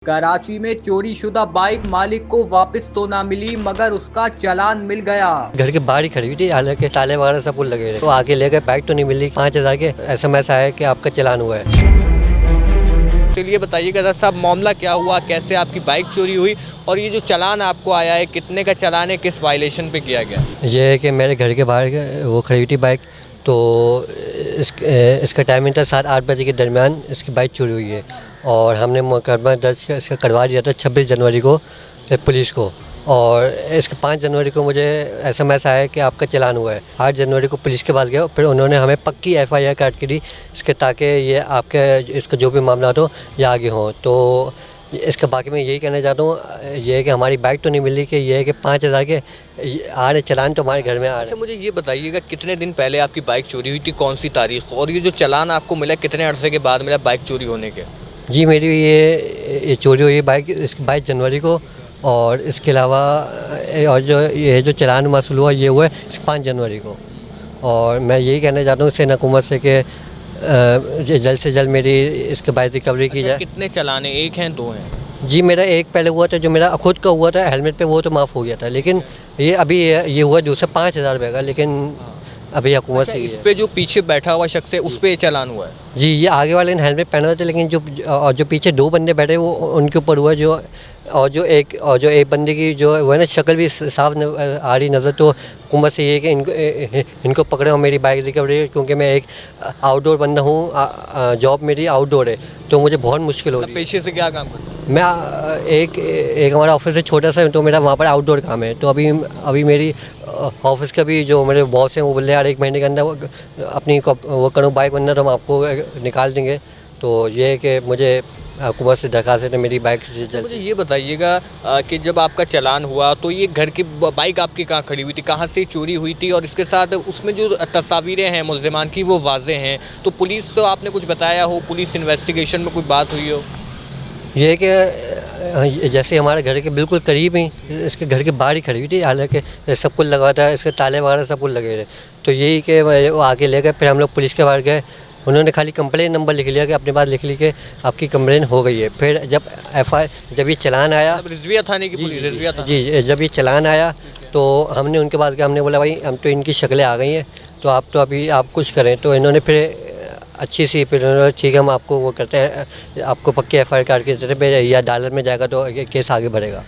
कराची में चोरीशुदा बाइक मालिक को वापस तो ना मिली मगर उसका चालान मिल गया। घर के बाहर ही खड़ी हुई थी, हालांकि ताले वगैरह सब कुछ लगे रहे, तो आगे ले गए, बाइक तो नहीं मिली। 5,000 के SMS आया कि आपका चालान हुआ है। चलिए बताइएगा दस साहब, मामला क्या हुआ, कैसे आपकी बाइक चोरी हुई और ये जो चालान आपको आया है कितने का चालान है, किस वायलेशन पे किया गया? ये है कि मेरे घर के बाहर वो खड़ी हुई थी बाइक, तो इसका टाइमिंग था 7-8 बजे के दरमियान इसकी बाइक चोरी हुई है और हमने मुकदमा दर्ज इसका करवा दिया था 26 जनवरी को पुलिस को। और इसके 5 जनवरी को मुझे SMS आया कि आपका चालान हुआ है। 8 जनवरी को पुलिस के पास गया, फिर उन्होंने हमें पक्की FIR काट के दी इसके, ताकि ये आपके इसका जो भी मामला हो ये आगे हों। तो इसका बाकी मैं यही कहना चाहता हूँ, ये है कि हमारी बाइक तो नहीं मिली, कि ये है कि 5,000 के आ रहे चालान तो हमारे घर में आ रहे। अच्छा, मुझे ये बताइएगा कितने दिन पहले आपकी बाइक चोरी हुई थी, कौन सी तारीख, और ये जो चालान आपको मिला कितने अरसे के बाद मिला बाइक चोरी होने के? जी, मेरी ये चोरी हुई है बाइक 22 जनवरी को, और इसके अलावा और जो ये जो चालान वसूल हुआ ये हुआ है 5 जनवरी को। और मैं यही कहना चाहता हूँ सेना हुकूमत से कि जल्द से जल्द मेरी इसके बाइक रिकवरी की जाए। कितने चालान हैं, एक हैं दो हैं? जी, मेरा एक पहले हुआ था, जो मेरा खुद का हुआ था हेलमेट पे, वो तो माफ़ हो गया था, लेकिन ये अभी ये हुआ दूसरा 5,000 रुपये का, लेकिन अभी हुकूमत से इस पे जो पीछे बैठा हुआ शख्स है उस पे चालान हुआ है? जी, ये आगे वाले ने हेलमेट पहना हुआ था, लेकिन जो पीछे 2 बंदे बैठे वो उनके ऊपर हुआ, जो एक बंदे की जो है ना शक्ल भी साफ आ रही नज़र। तो हुकूमत से ये है कि इनको पकड़े और मेरी बाइक रिकवरी, क्योंकि मैं एक आउटडोर बंदा हूँ, जॉब मेरी आउटडोर है, तो मुझे बहुत मुश्किल हो रही है। पेशे से क्या काम करते हैं? मैं एक हमारा ऑफिस है छोटा सा, तो मेरा वहाँ पर आउटडोर काम है। तो अभी मेरी ऑफिस का भी जो मेरे बॉस हैं वो बोले यार 1 महीने के अंदर अपनी वो करो बाइक, वरना तो हम आपको निकाल देंगे। तो ये है कि मुझे हुकूमत से दरख्वास्त है मेरी बाइक से जल्द। मुझे ये बताइएगा कि जब आपका चालान हुआ तो ये घर की बाइक आपकी कहाँ खड़ी हुई थी, कहाँ से चोरी हुई थी, और इसके साथ उसमें जो तस्वीरें हैं मुल्ज़िमान की वो वाज़े हैं, तो पुलिस से आपने कुछ बताया हो, पुलिस इन्वेस्टिगेशन में कोई बात हुई हो? ये है कि जैसे हमारे घर के बिल्कुल करीब ही इसके घर के बाहर ही खड़ी हुई थी, हालांकि सब कुछ लगा था, इसके ताले वगैरह सब कुछ लगे थे। तो यही कि वो आगे ले गए, फिर हम लोग पुलिस के बाहर गए, उन्होंने खाली कंप्लेन नंबर लिख लिया कि अपने पास लिख ली कि आपकी कंप्लेन हो गई है। फिर जब ये चालान आया, रिजविया थाने की पुलिस, रिजविया थाना। जी, जब ये चालान आया तो हमने उनके पास गया, हमने बोला भाई हम तो इनकी शक्लें आ गई हैं, तो आप तो अभी आप कुछ करें। तो इन्होंने फिर अच्छी सी फिर उन्होंने ठीक है हम आपको वो करते हैं, आपको पक्की FIR काट के देते हैं, या अदालत में जाएगा तो केस आगे बढ़ेगा।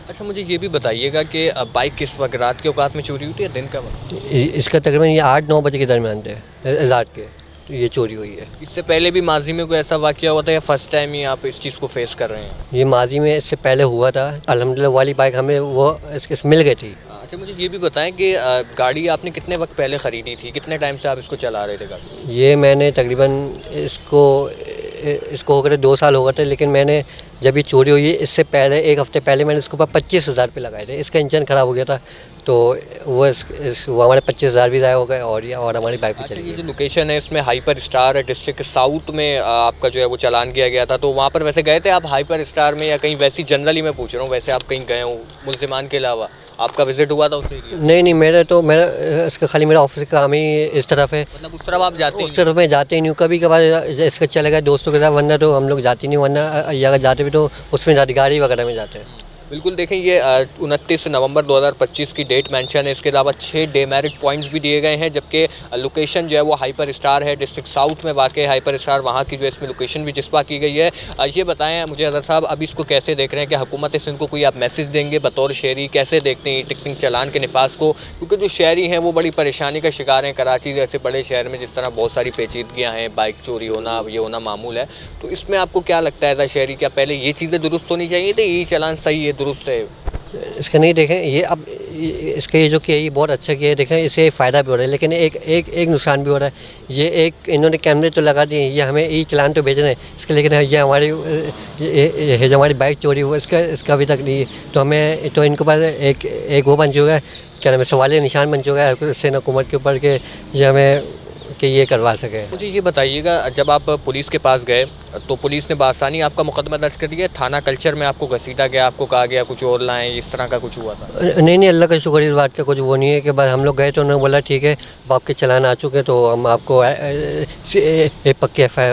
अच्छा, मुझे ये भी बताइएगा कि बाइक किस वक्त, रात के औकात में चोरी हुई थी या दिन का वक्त? इसका तकरीबन ये 8-9 बजे के दरमियान थे रात के, तो ये चोरी हुई है। इससे पहले भी माजी में कोई ऐसा वाक़या हुआ था या फर्स्ट टाइम ही आप इस चीज़ को फेस कर रहे हैं? ये माजी में इससे पहले हुआ था, अल्हम्दुलिल्लाह वाली बाइक हमें वो इसके मिल गई थी। अच्छा, मुझे ये भी बताएं कि गाड़ी आपने कितने वक्त पहले ख़रीदी थी, कितने टाइम से आप इसको चला रहे थे गाड़ी? ये मैंने तकरीबन इसको हो गए 2 साल हो गए थे, लेकिन मैंने जब ये चोरी हुई है इससे पहले 1 हफ़्ते पहले मैंने इसके ऊपर 25,000 रुपये लगाए थे। इसका इंजन ख़राब हो गया था, तो वो हमारे 25,000 भी ज़ाया हो गए और हमारी बाइक भी चली गई। ये जो लोकेशन है इसमें हाइपर स्टार डिस्ट्रिक्ट साउथ में आपका जो है वो चालान किया गया था, तो वहाँ पर वैसे गए थे आप हाइपर स्टार में या कहीं वैसी जनरली मैं पूछ रहा हूँ, वैसे आप कहीं गए हो मुल्ज़िमान के अलावा, आपका विजिट हुआ था उस एरिया? नहीं, मेरा इसका खाली मेरा ऑफिस का काम ही इस तरफ है, मतलब उस तरफ आप जाते उस तरफ मैं जाते ही नहीं हूँ। कभी कभार इसका चले गए दोस्तों के साथ, वरना तो हम लोग जाते नहीं, वरना अगर जाते भी तो उसमें जाते गाड़ी वगैरह में जाते हैं। बिल्कुल, देखें ये 29 नवंबर 2025 की डेट मेंशन है, इसके अलावा 6 डेमेरिट पॉइंट्स भी दिए गए हैं, जबकि लोकेशन जो है वो हाइपर स्टार है, डिस्ट्रिक्ट साउथ में वाक़ हाइपर स्टार, वहाँ की जो है इसमें लोकेशन भी जिसपा की गई है। ये बताएं मुझे अदर साहब, अब इसको कैसे देख रहे हैं कि हुकूमत सिंध को कोई आप मैसेज देंगे बतौर शहरी, कैसे देखते हैं टिकटिंग चालान के निफाज को, क्योंकि जो शहरी हैं वो बड़ी परेशानी का शिकार हैं। कराची जैसे बड़े शहर में जिस तरह बहुत सारी पेचीदगियाँ हैं, बाइक चोरी होना ये होना मामूल है, तो इसमें आपको क्या लगता है एज आ शहरी, क्या पहले ये चीज़ें दुरुस्त होनी चाहिए थी, ये चालान सही है, दुरुस्त है? इसका नहीं देखें, ये अब इसका ये जो किया ये बहुत अच्छा किया है, देखें इससे फ़ायदा भी हो रहा है, लेकिन एक नुकसान भी हो रहा है। ये एक इन्होंने कैमरे तो लगा दिए, ये हमें ई चालान तो भेज रहे हैं इसके, लेकिन ये हमारी ये जो हमारी बाइक चोरी हुआ इसका अभी तक नहीं, तो हमें तो इनके पास एक वो बन चुका है, क्या नाम है, सवालिया निशान बन चुका है सेना हुकूमत के ऊपर, के ये हमें कि ये करवा सके। मुझे ये बताइएगा, जब आप पुलिस के पास गए तो पुलिस ने बासानी आपका मुकदमा दर्ज कर दिया? थाना कल्चर में आपको घसीटा गया, आपको कहा गया कुछ और लाएं, इस तरह का कुछ हुआ था? नहीं, अल्लाह का शुक्र, इस बात का कुछ वो नहीं है कि बस हम लोग गए तो उन्होंने बोला ठीक है, अब आपके चालान आ चुके हैं तो हम आपको एक पक्की FIR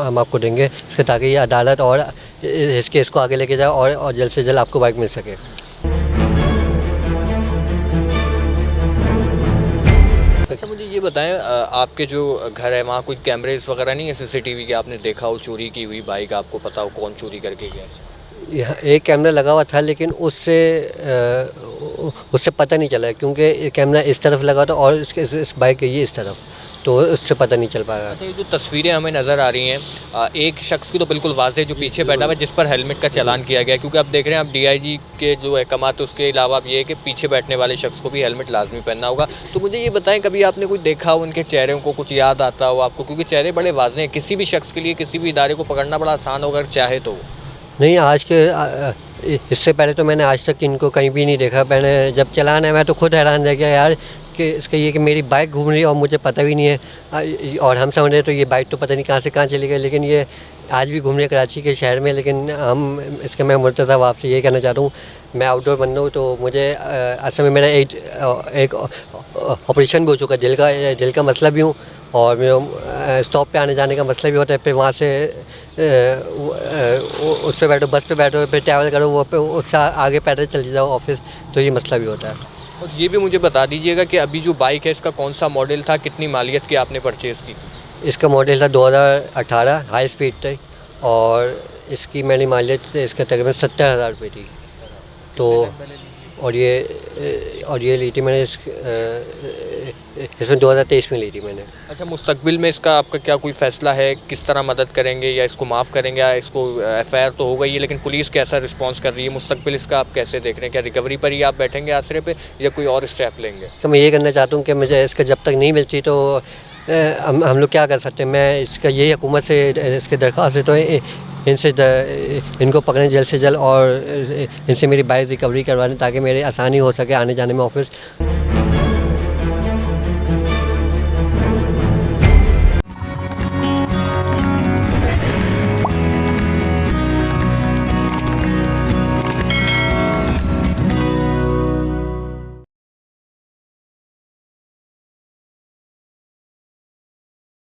हम आपको देंगे, इसके ताकि ये अदालत और इस केस को आगे लेके जाए और जल्द से जल्द आपको बाइक मिल सके। अच्छा, मुझे ये बताएं, आपके जो घर है वहाँ कोई कैमरेज वगैरह नहीं है CCTV के? आपने देखा हो चोरी की हुई बाइक, आपको पता हो कौन चोरी करके गया? यहाँ एक कैमरा लगा हुआ था, लेकिन उससे पता नहीं चला क्योंकि कैमरा इस तरफ लगा था और इस बाइक के ये इस तरफ, तो उससे पता नहीं चल पाया। अच्छा, ये जो तस्वीरें हमें नज़र आ रही हैं, एक शख्स की तो बिल्कुल वाज़ेह जो पीछे बैठा हुआ है, जिस पर हेलमेट का चालान किया गया, क्योंकि आप देख रहे हैं आप DIG के जो अहकामात है उसके अलावा आप ये है कि पीछे बैठने वाले शख्स को भी हेलमेट लाजमी पहनना होगा। तो मुझे ये बताएं, कभी आपने कोई देखा हो उनके चेहरों को, कुछ याद आता हो आपको? क्योंकि चेहरे बड़े वाज़ेह हैं, किसी भी शख्स के लिए किसी भी इदारे को पकड़ना बड़ा आसान होगा अगर चाहे तो। नहीं, इससे पहले तो मैंने आज तक इनको कहीं भी नहीं देखा। मैंने जब चलान है मैं तो खुद हैरान रह गया यार कि इसका ये कि मेरी बाइक घूम रही है और मुझे पता भी नहीं है, और हम समझ रहे तो ये बाइक तो पता नहीं कहाँ से कहाँ चली गई, लेकिन ये आज भी घूम रही है कराची के शहर में। लेकिन मैं मुर्तज़ा आपसे ये कहना चाहता हूँ, मैं आउटडोर बंदा हूँ, तो मुझे असल में मेरा एक ऑपरेशन भी हो चुका है, दिल का मसला भी हूँ, और मैं स्टॉप पे आने जाने का मसला भी होता है। फिर वहाँ से उस पर बैठो, बस पे बैठो, फिर ट्रैवल करो, वो पे उससे आगे पैदल चले जाओ ऑफिस, तो ये मसला भी होता है। और ये भी मुझे बता दीजिएगा कि अभी जो बाइक है इसका कौन सा मॉडल था, कितनी मालियत की आपने परचेज़ की? इसका मॉडल था 2018, हाई स्पीड था, और इसकी मैंने मालियत इसका तकरीबन 70,000 रुपये थी। तो और ये ली थी मैंने इसमें 2023 में ली थी मैंने। अच्छा, मुस्तकबिल में इसका आपका क्या कोई फ़ैसला है? किस तरह मदद करेंगे, या इसको माफ़ करेंगे, या इसको FIR तो हो गई है लेकिन पुलिस कैसा रिस्पांस कर रही है? मुस्तकबिल इसका आप कैसे देख रहे हैं? क्या रिकवरी पर ही आप बैठेंगे आसरे पे, या कोई और स्टेप लेंगे? तो मैं ये करना चाहता हूँ कि मुझे इसका जब तक नहीं मिलती तो हम लोग क्या कर सकते हैं। मैं इसका यही हुकूमत से इसकी दरख्वास्त देता हूँ, इनको पकड़ें जल्द से जल्द और इनसे मेरी बाइक रिकवरी करवाने, ताकि मेरी आसानी हो सके आने जाने में ऑफिस।